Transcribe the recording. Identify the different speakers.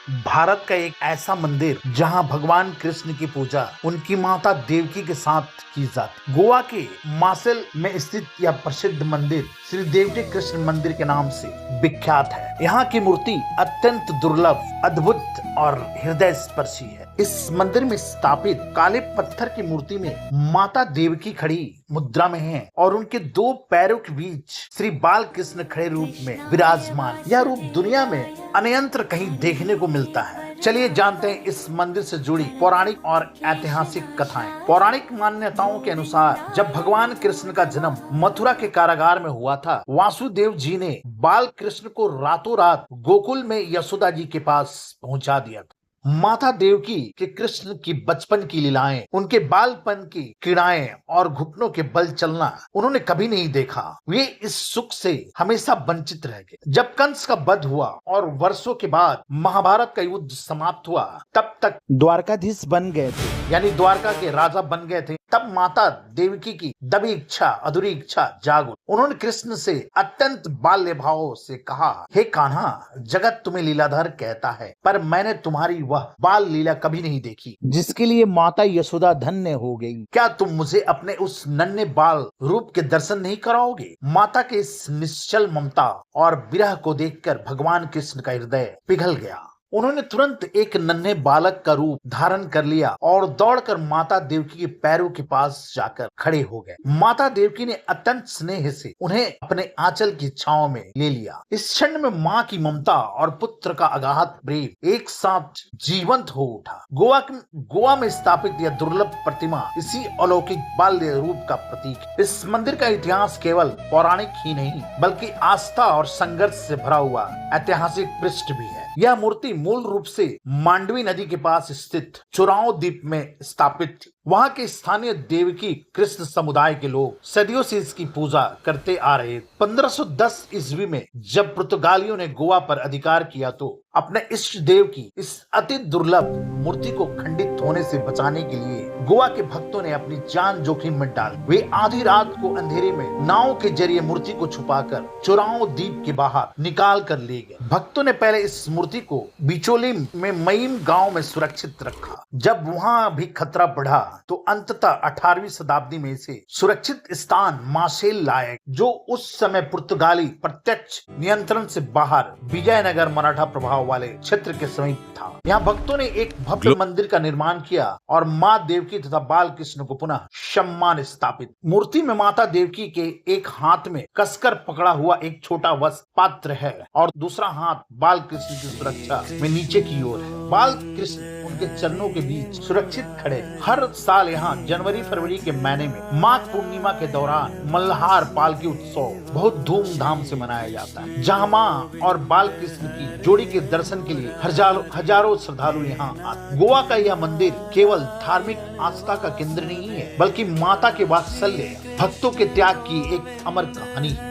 Speaker 1: भारत का एक ऐसा मंदिर जहां भगवान कृष्ण की पूजा उनकी माता देवकी के साथ की जाती। गोवा के मासेल में स्थित यह प्रसिद्ध मंदिर श्री देवकी कृष्ण मंदिर के नाम से विख्यात है। यहाँ की मूर्ति अत्यंत दुर्लभ, अद्भुत और हृदय स्पर्शी है। इस मंदिर में स्थापित काले पत्थर की मूर्ति में माता देवकी खड़ी मुद्रा में हैं और उनके दो पैरों के बीच श्री बाल कृष्ण खड़े रूप में विराजमान। यह रूप दुनिया में अन्यत्र कहीं देखने को मिलता है। चलिए जानते हैं इस मंदिर से जुड़ी पौराणिक और ऐतिहासिक कथाएं। पौराणिक मान्यताओं के अनुसार जब भगवान कृष्ण का जन्म मथुरा के कारागार में हुआ था, वासुदेव जी ने बाल कृष्ण को रातों रात गोकुल में यशोदा जी के पास पहुंचा दिया था। माता देवकी के कृष्ण की बचपन की लीलाएं, उनके बालपन की क्रीड़ाएं और घुटनों के बल चलना उन्होंने कभी नहीं देखा। वे इस सुख से हमेशा वंचित रह गए। जब कंस का वध हुआ और वर्षों के बाद महाभारत का युद्ध समाप्त हुआ, तब तक द्वारकाधीश बन गए थे, यानी द्वारका के राजा बन गए थे। तब माता देवकी की दबी इच्छा, अधूरी इच्छा जाग उठी। उन्होंने कृष्ण से अत्यंत बाल्य भाव से कहा, हे कान्हा, जगत तुम्हें लीलाधर कहता है, पर मैंने तुम्हारी वह बाल लीला कभी नहीं देखी जिसके लिए माता यशोदा धन्य हो गई। क्या तुम मुझे अपने उस नन्हे बाल रूप के दर्शन नहीं कराओगे? माता के इस निश्चल ममता और विरह को देखकर भगवान कृष्ण का हृदय पिघल गया। उन्होंने तुरंत एक नन्हे बालक का रूप धारण कर लिया और दौड़कर माता देवकी के पैरों के पास जाकर खड़े हो गए। माता देवकी ने अत्यंत स्नेह से उन्हें अपने आंचल की छांव में ले लिया। इस क्षण में माँ की ममता और पुत्र का अगाध प्रेम एक साथ जीवंत हो उठा। गोवा में स्थापित यह दुर्लभ प्रतिमा इसी अलौकिक बाल्य रूप का प्रतीक है। इस मंदिर का इतिहास केवल पौराणिक ही नहीं बल्कि आस्था और संघर्ष से भरा हुआ ऐतिहासिक पृष्ठ भी है। यह मूर्ति मूल रूप से मांडवी नदी के पास स्थित चुराओ द्वीप में स्थापित थी। वहाँ के स्थानीय देवकी कृष्ण समुदाय के लोग सदियों से इसकी पूजा करते आ रहे। 1510 ईस्वी में जब पुर्तगालियों ने गोवा पर अधिकार किया तो अपने इष्ट देव की इस अति दुर्लभ मूर्ति को खंडित होने से बचाने के लिए गोवा के भक्तों ने अपनी जान जोखिम में डाली। वे आधी रात को अंधेरे में नाव के जरिए मूर्ति को छुपाकर चुराओ द्वीप के बाहर निकाल कर ले गए। भक्तों ने पहले इस मूर्ति को बिचोली में मईम गांव में सुरक्षित रखा। जब वहां भी खतरा बढ़ा तो अंततः 18वीं शताब्दी में इसे सुरक्षित स्थान मासेल लाए, जो उस समय पुर्तगाली प्रत्यक्ष नियंत्रण से बाहर विजयनगर मराठा प्रभाव वाले क्षेत्र के समीप था। यहाँ भक्तों ने एक भव्य मंदिर का निर्माण किया और माँ देवकी तथा बाल कृष्ण को पुनः सम्मान स्थापित। मूर्ति में माता देवकी के एक हाथ में कसकर पकड़ा हुआ एक छोटा वस्त्र पात्र है और दूसरा हाथ बाल कृष्ण की सुरक्षा में नीचे की ओर है। बाल कृष्ण उनके चरणों के बीच सुरक्षित खड़े। हर साल यहाँ जनवरी फरवरी के महीने में माघ पूर्णिमा के दौरान मल्हार पालकी उत्सव बहुत धूमधाम से मनाया जाता है, जहाँ माँ और बाल कृष्ण की जोड़ी के दर्शन के लिए हजारों श्रद्धालु यहाँ आते। गोवा का यह मंदिर केवल धार्मिक आस्था का केंद्र नहीं है बल्कि माता के वात्सल्य, भक्तों के त्याग की एक अमर कहानी है।